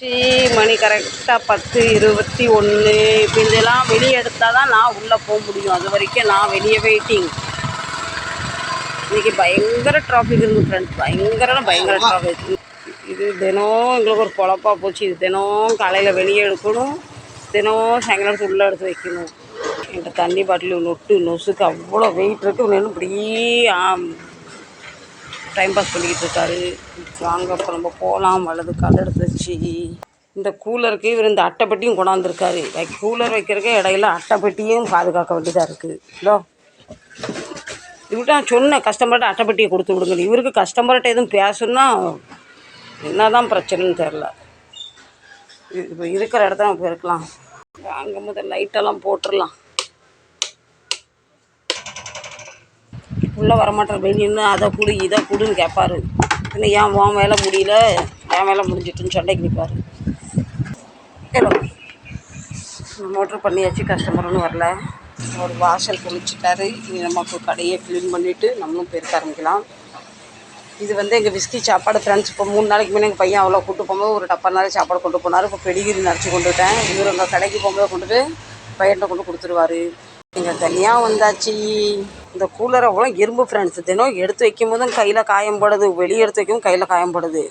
மணி கரெக்டாக 10:21. இப்போ இதெல்லாம் வெளியே எடுத்தால் தான் நான் உள்ளே போக முடியும். அது வரைக்கும் நான் வெளியே வெயிட்டிங். இன்றைக்கி பயங்கர டிராஃபிக் இருக்குது ஃப்ரெண்ட்ஸ், பயங்கர டிராஃபிக். இது தினம் எங்களுக்கு ஒரு பொழப்பாக போச்சு. இது தினம் காலையில் வெளியே எடுக்கணும், தினம் சாயங்காலத்துக்கு உள்ளே எடுத்து வைக்கணும். என்கிட்ட தண்ணி பாட்டில் நொட்டு நொசுக்கு அவ்வளோ வெயிட் இருக்குது. இன்னும் இப்படியே டைம் பாஸ் பண்ணிக்கிட்டு இருக்காரு. வாங்க அப்போ நம்ம போகலாம். வலது கால் எடுத்து வச்சு இந்த கூலருக்கு இவர் இந்த அட்டைப்பட்டியும் கொண்டாந்துருக்காரு. கூலர் வைக்கிறதுக்கே இடையில அட்டைப்பட்டியும் பாதுகாக்க வேண்டியதாக இருக்குது. இதோ இவர்கிட்ட நான் சொன்னேன், கஸ்டமர்கிட்ட அட்டைப்பட்டியை கொடுத்து விடுங்க. இவருக்கு கஸ்டமர்கிட்ட எதுவும் பேசணுன்னா என்ன தான் பிரச்சனைன்னு தெரில. இப்போ இருக்கிற இடத்த நம்ம இருக்கலாம். அங்கே முதல் லைட்டெல்லாம் போட்டுடலாம். உள்ளே வரமாட்டேன், வெளியின்னு அதை கொடு இதை கொடுன்னு கேட்பாரு. இன்னும் ஏன் உன் வேலை முடியல, என் வேலை முடிஞ்சிட்டுன்னு சண்டைக்கு நிற்பார். ஏதோ மோட்ரு பண்ணியாச்சு, கஸ்டமர் ஒன்றும் வரல. ஒரு வாசல் குளிச்சுட்டாரு. இனி நமக்கு கடையை க்ளீன் பண்ணிவிட்டு நம்மளும் பெருக்க ஆரம்பிக்கலாம். இது எங்கள் விஸ்கி சாப்பாடு ஃப்ரெண்ட்ஸ். இப்போ 3 நாளைக்கு முன்னே எங்கள் பையன் அவ்வளோ கூட்டு போகும்போது ஒரு டப்பர்னாலே சாப்பாடு கொண்டு போனார். இப்போ பெடிகிரி நரைச்சி கொண்டுவிட்டேன். இவர் எங்கள் கடைக்கு போகும்போது கொண்டுட்டு பையன்கிட்ட கொண்டு கொடுத்துருவார். எங்கள் தனியாக வந்தாச்சு. இந்த கூலரை அவ்வளோ எறும்பு ஃப்ரெண்ட்ஸ். தினம் எடுத்து வைக்கும் போதும் கையில் காயம்படுது, வெளியே எடுத்து வைக்கவும் கையில் காயம்படுது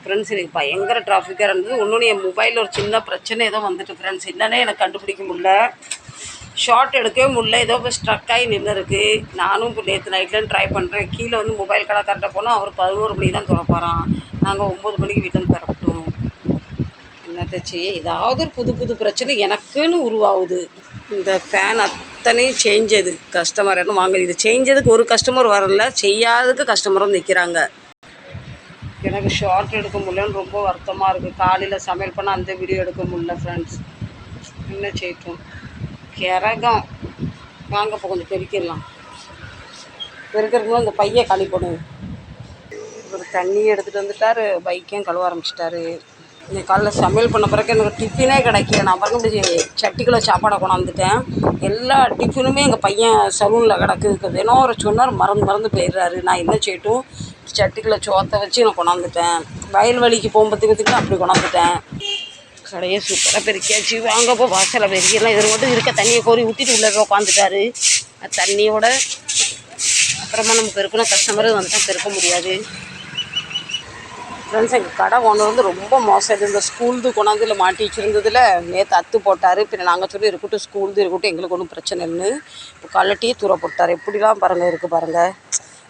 ஃப்ரெண்ட்ஸ். எனக்கு பயங்கர டிராஃபிக்காக இருந்தது. ஒன்று என் மொபைலில் ஒரு சின்ன பிரச்சனை ஏதோ வந்துட்டு ஃப்ரெண்ட்ஸ். இல்லைன்னே எனக்கு கண்டுபிடிக்க முடியல, ஷார்ட் எடுக்கவே முடியல. ஏதோ இப்போ ஸ்ட்ரக் ஆகி நின்று இருக்குது. நானும் இப்போ நேற்று நைட்லேருந்து ட்ரை பண்ணுறேன். கீழே மொபைல் கடை கரெக்டாக போனால் அவர் 11 மணிக்கு தான் திறப்பாரான். நாங்கள் 9 மணிக்கு வீட்டில் திறப்பட்டோம். என்னத்தை செய்ய, ஏதாவது ஒரு புது பிரச்சனை எனக்குன்னு உருவாகுது. இந்த ஃபேன் அத்தனையும் செஞ்சது கஸ்டமர் என்ன வாங்க. இது செஞ்சதுக்கு ஒரு கஸ்டமர் வரல, செய்யாததுக்கு கஸ்டமரும் நிற்கிறாங்க. எனக்கு ஷார்ட் எடுக்க முடியலன்னு ரொம்ப வருத்தமாக இருக்குது. காலையில் சமையல் பண்ண அந்த வீடியோ எடுக்க முடியல ஃப்ரெண்ட்ஸ். என்ன செய்யட்டும், கிறகம். வாங்க இப்போ கொஞ்சம் பெருக்கிடலாம். பெருக்கிறதுக்கு இந்த பையை காலி பண்ணுங்க. ஒரு தண்ணியை எடுத்துகிட்டு வந்துட்டார், பைக்கையும் கழுவ ஆரம்பிச்சிட்டாரு. இன்னைக்கு காலைல சமையல் பண்ண பிறகு எனக்கு டிஃபினே கிடைக்கல. நான் பிறகு இப்படி சட்டிக்குள்ள சாப்பாடை கொண்டாந்துட்டேன். எல்லா டிஃபினுமே எங்கள் பையன் சலூனில் கிடக்குது. தினம் ஒரு சொன்னார், மறந்து போயிடுறாரு. நான் என்ன செய்யட்டும், சட்டிக்குள்ள சோத்தை வச்சு நான் கொண்டாந்துட்டேன். வயல்வெளிக்கு போகும்போதுக்கு அப்படி கொண்டாந்துட்டேன். கடையை சூப்பராக பெருக்கியாச்சு. வாங்கப்போ வாசலை பெருக்கிடலாம். இதில் மட்டும் இருக்க தண்ணியை கோரி ஊற்றிட்டு உள்ளே உட்காந்துட்டாரு. தண்ணியோட அப்புறமா நம்ம பெருக்கணும். கஸ்டமர் வந்துட்டால் பெருக்க முடியாது ஃப்ரெண்ட்ஸ். எங்கள் கடை ஒன்று ரொம்ப மோசம். இந்த ஸ்கூல்து கொண்டாந்து இல்லை மாட்டி வச்சுருந்ததில் நேற்று அத்து போட்டார். பின்ன நாங்கள் சொல்லி இருக்கட்டும், ஸ்கூல்து இருக்கட்டும், எங்களுக்கு ஒன்றும் பிரச்சனை இல்லைன்னு இப்போ கலட்டியே தூர போட்டார். எப்படிலாம் பாருங்கள் இருக்குது பாருங்கள்.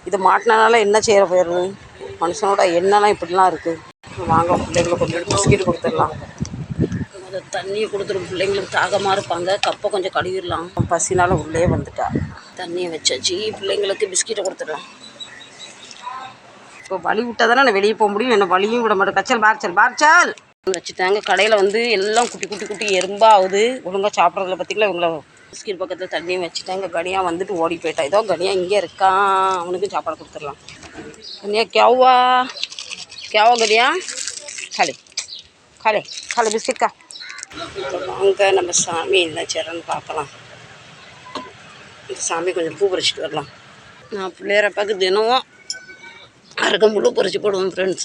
இது மாட்டினால என்ன செய்கிற போயிடுது, மனுஷனோட எண்ணெலாம் இப்படிலாம் இருக்குது. வாங்க பிள்ளைங்களுக்கு கொஞ்சம் பிஸ்கெட் கொடுத்துடலாம். அதை தண்ணியை கொடுத்துரும். பிள்ளைங்களுக்கு தாகமாக இருப்பாங்க. கப்பை கொஞ்சம் கழுவிடலாம். பசினால் உள்ளே வந்துட்டா. தண்ணியை வச்சாச்சு. பிள்ளைங்களுக்கு பிஸ்கெட்டை கொடுத்துடலாம். இப்போ வலி விட்டால் தானே நான் வெளியே போக முடியும். என்ன வலியும் விட மாட்டேன். பார்ச்சல் வச்சுட்டாங்க. கடையில் எல்லாம் குட்டி எறும்பாக ஆகுது. ஒழுங்காக சாப்பிட்றதுல பார்த்திங்களா. இவங்கள பிஸ்கெட் பக்கத்தில் தண்ணியும் வச்சுட்டாங்க. கனியாக வந்துட்டு ஓடி போயிட்டா. ஏதோ கனியாக இங்கே இருக்கான், அவனுக்கும் சாப்பாடு கொடுத்துடலாம். கனியா கேவா கனியா காலே பிஸ்கெட் கா. அங்கே நம்ம சாமி என்ன செய்றன்னு பார்க்கலாம். இந்த சாமி கொஞ்சம் பூ பறிச்சிட்டு வரலாம். நான் பிள்ளையரப்பாக்கு தினமும் அருகம்புல்லு பறித்து போடுவோம் ஃப்ரெண்ட்ஸ்.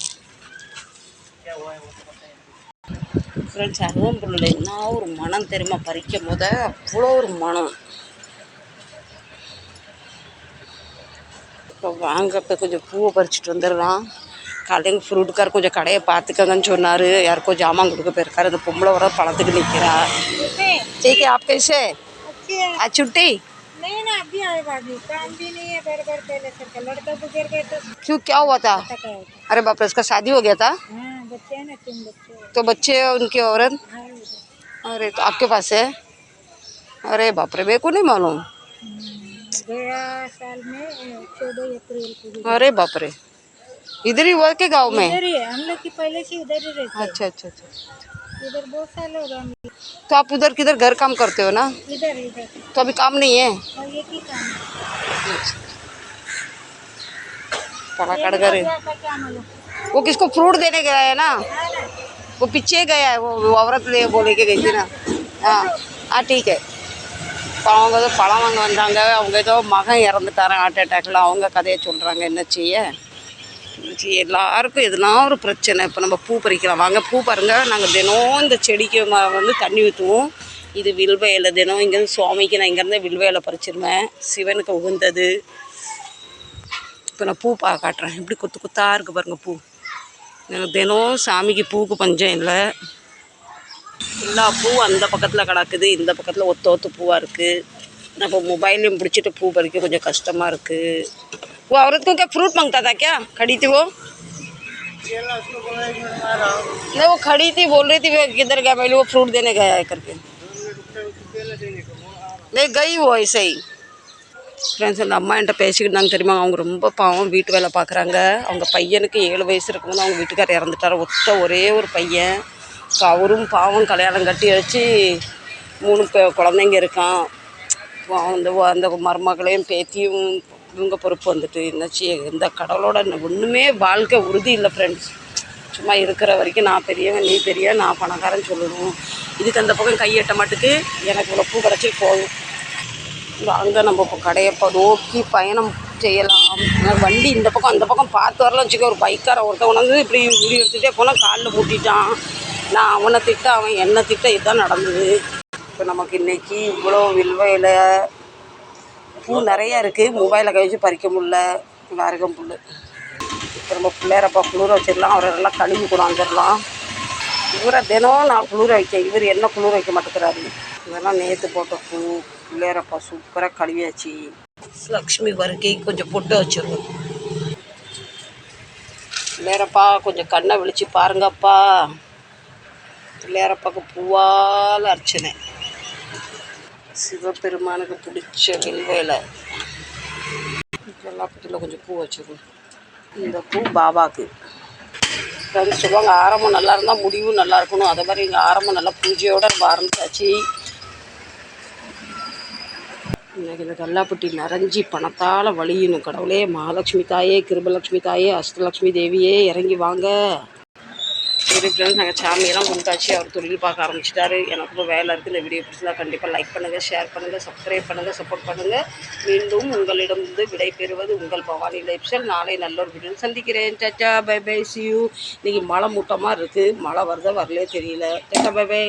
அருகம்புல்லில் என்ன ஒரு மனம் தெரியுமா, பறிக்கும் போது அவ்வளோ ஒரு மனம். இப்போ வாங்க இப்போ கொஞ்சம் பூவை பறிச்சுட்டு வந்துடலாம். காலையில் ஃப்ரூட்டுக்கார் கொஞ்சம் கடையை பார்த்துக்கங்கன்னு சொன்னார். யாருக்கோ ஜாமான் கொடுக்க போயிருக்காரு. அந்த பொம்பளை வர பழத்துக்கு நிற்கிறா. சரி आप कैसे आज छुट्टी नहीं ना, अभी आएगा, अभी काम भी नहीं है। घर पहले से लड़का गुजर गया तो क्यों, क्या हुआ था? अरे बाप रे, उसका शादी हो गया था? बच्चे हैं ना, 3 बच्चे। तो बच्चे उनकी औरत? अरे तो आपके पास है? अरे बाप रे, मेरे को नहीं मालूम। गया साल में 14 अप्रैल को। अरे बाप रे, इधर ही हुआ के गाँव में? इधर ही है, हम लोग की पहले से इधर ही रहते। अच्छा, इधर बहुत साल हो गए। तो आप उधर किधर घर काम करते हो ना? इधर तो अभी काम नहीं है? ये की काम है? वो किसको फ्रूट देने गया है ना, वो पीछे गया है, वो औरत ले बोले के गई थी ना. हाँ ठीक है. அவங்க பழம் வாங்க வந்தாங்க. அவங்க ஏதோ மகன் இறந்துட்டாரன் ஹார்ட் அட்டாக்ல. அவங்க கதையை சொல்கிறாங்க. என்ன செய்ய, எல்லாருக்கும் எதுனா ஒரு பிரச்சனை. இப்போ நம்ம பூ பறிக்கலாம் வாங்க. பூ பாருங்கள், நாங்கள் தினம் இந்த செடிக்கு வந்து தண்ணி ஊற்றுவோம். இது வில்வ இலை. தினம் இங்கேருந்து சுவாமிக்கு நான் இங்கேருந்து வில்வ இலை பறிச்சிருவேன். சிவனுக்கு உகந்தது. இப்போ நான் பூ காட்டுறேன். எப்படி கொத்து கொத்தாக இருக்குது பாருங்கள் பூ. எனக்கு தினம் சாமிக்கு பூவுக்கு பஞ்சம் இல்லை. எல்லா பூவும் அந்த பக்கத்தில் கிடக்குது, இந்த பக்கத்தில் ஒத்து பூவாக இருக்குது. நான் இப்போ மொபைல்லையும் பிடிச்சிட்டு பூ பறிக்க கொஞ்சம் கஷ்டமாக இருக்குது. वो औरत को क्या फ्रूट मांगता था क्या? खड़ी थी वो? नहीं, वो खड़ी थी, बोल रही थी वो किधर गया, पहले वो फ्रूट देने गया है करके. नहीं गई वो ऐसे ही. ஃப்ரெண்ட்ஸ், அந்த அம்மா என்கிட்ட பேசிக்கிட்டாங்க தெரியுமா. அவங்க ரொம்ப பாவம், வீட்டு வேலை பார்க்குறாங்க. அவங்க பையனுக்கு 7 வயசு இருக்கும்போது அவங்க வீட்டுக்காரர் இறந்துட்டார். ஒரே ஒரு பையன். அவரும் பாவம் கல்யாணம் கட்டி வச்சு 3 குழந்தைங்க இருக்கான். அந்த மருமகளையும் பேத்தியும் இவங்க பொறுப்பு வந்துட்டு என்னாச்சு. இந்த கடவுளோட ஒன்றுமே வாழ்க்கை உறுதி இல்லை ஃப்ரெண்ட்ஸ். சும்மா இருக்கிற வரைக்கும் நான் பெரியவன், நீ பெரிய, நான் பணக்காரன் சொல்லணும். இதுக்கு அந்த பக்கம் கையெட்ட மாட்டுக்கு எனக்கு இவ்வளோ பூ கிடச்சி போகும். அங்கே நம்ம இப்போ கடையை நோக்கி பயணம் செய்யலாம். வண்டி இந்த பக்கம் அந்த பக்கம் பார்த்து வரலாம் வச்சுக்க. ஒரு பைக்கார ஒருத்தன் வந்து இப்படி உரி எடுத்துகிட்டே போனால் காலில் பூட்டிட்டான். நான் அவனை திட்ட, அவன் என்னை திட்ட. இதுதான் நடந்தது. இப்போ நமக்கு இன்றைக்கி இவ்வளோ வில்வையில் பூ நிறையா இருக்குது. மொபைலில் கழிச்சு பறிக்க முடில. வேறுகம் புல். இப்போ நம்ம பிள்ளையரப்பா குளிர வச்சிடலாம். அவரை நல்லா கழுவி கொண்டாந்துடலாம். இவரை தினம் நான் குளிர வைக்க, இவர் என்ன குளிர வைக்க மாட்டேங்கிறாரு. இதெல்லாம் நேற்று போட்ட பூ. பிள்ளையரப்பா சூப்பராக கழுவியாச்சு. லக்ஷ்மி வருகை கொஞ்சம் பொட்டு வச்சிருவோம். பிள்ளையரப்பா கொஞ்சம் கண்ணை விழிச்சு பாருங்கப்பா. பிள்ளையரப்பாவுக்கு பூவால் அர்ச்சனை. சிவபெருமானுக்கு பிடிச்ச வில்வேலை. எல்லாப்பட்டியில் கொஞ்சம் பூ வச்சுருவோம். இந்த பூ பாபாவுக்கு. ஃப்ரெண்ட்ஸ் சொல்லுவாங்க ஆரம்பம் நல்லா இருந்தால் முடிவும் நல்லா இருக்கணும். அதே மாதிரி எங்கள் ஆரம்பம் நல்லா பூஜையோடு நம்ம ஆரம்பிச்சாச்சு. இன்றைக்கி இந்த கல்லாப்பட்டி நிறைஞ்சி பணத்தால் வழியணும். கடவுளே, மகாலட்சுமி தாயே, கிருபலட்சுமி தாயே, அஷ்டலட்சுமி தேவியே இறங்கி வாங்க. சரி ஃப்ரெண்ட்ஸ், நாங்கள் சாமியெல்லாம் கும்பிட்டாச்சு. அவர் தொழில் பார்க்க ஆரம்பிச்சிட்டாரு. எனக்கு இப்போ வேலை இருக்குது. இந்த வீடியோ பிடிச்சா கண்டிப்பாக லைக் பண்ணுங்கள், ஷேர் பண்ணுங்கள், சப்ஸ்கிரைப் பண்ணுங்கள், சப்போர்ட் பண்ணுங்கள். மீண்டும் உங்களிடமிருந்து விடை பெறுவது உங்கள் பவானி லைஃப் ஸ்டைல். நாளை நல்ல ஒரு வீடியோ சந்திக்கிறேன். Tata bye bye, see you. இன்றைக்கி மழை மூட்டமாக இருக்குது. மழை வருதா வரலே தெரியல. Tata bye by.